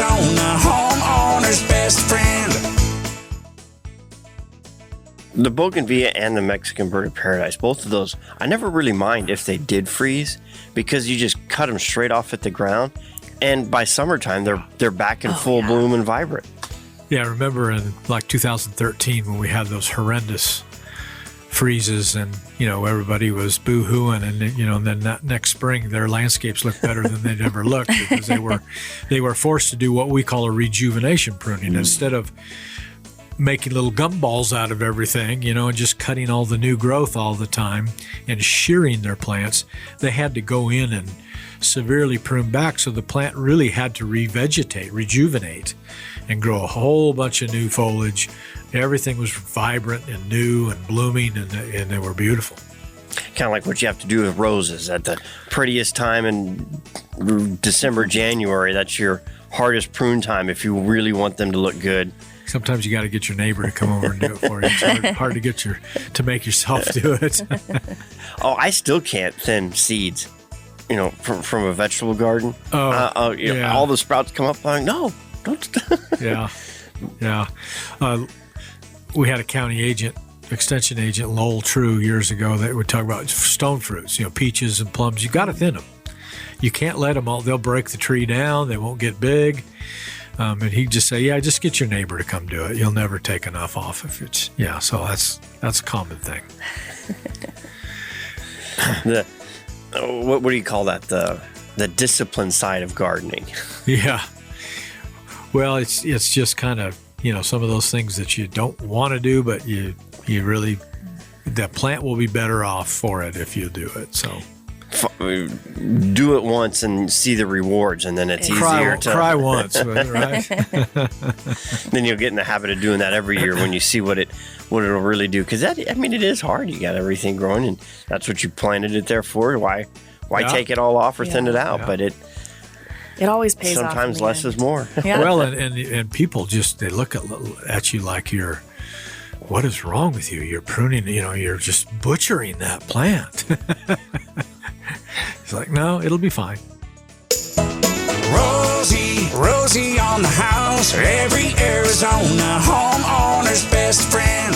Arizona, homeowner's best friend. The Bougainvillea and the Mexican Bird of Paradise, both of those, I never really mind if they did freeze because you just cut them straight off at the ground. And by summertime, they're back in full bloom and vibrant. Yeah, I remember in like 2013 when we had those horrendous freezes and, everybody was boo-hooing and, then that next spring their landscapes looked better than they'd ever looked because they were forced to do what we call a rejuvenation pruning. Instead of making little gumballs out of everything, and just cutting all the new growth all the time and shearing their plants, they had to go in and severely prune back. So the plant really had to rejuvenate, and grow a whole bunch of new foliage. Everything was vibrant and new and blooming, and they were beautiful. Kind of like what you have to do with roses at the prettiest time in December, January. That's your hardest prune time if you really want them to look good. Sometimes you got to get your neighbor to come over and do it for you. It's hard to get to make yourself do it. Oh, I still can't thin seeds, from a vegetable garden. Yeah. All the sprouts come up. I'm like, no, don't. Yeah. We had a county extension agent, Lowell True, years ago that would talk about stone fruits, peaches and plums. You got to thin them. You can't let them all. They'll break the tree down. They won't get big. And he'd just say, yeah, just get your neighbor to come do it. You'll never take enough off if it's, so that's a common thing. What do you call that? The discipline side of gardening. Yeah. Well, it's just kind of, some of those things that you don't want to do, but you really, the plant will be better off for it if you do it. So do it once and see the rewards, and then it's easier to cry once, right? Then you'll get in the habit of doing that every year when you see what it'll really do. Because it is hard. You got everything growing, and that's what you planted it there for. Why take it all off or thin it out? Yeah. But it always pays off. Sometimes less is more. Yeah. Well, and people they look at you like what is wrong with you? You're pruning. You're just butchering that plant. It's like, no, it'll be fine. Rosie on the house, every Arizona homeowner's best friend.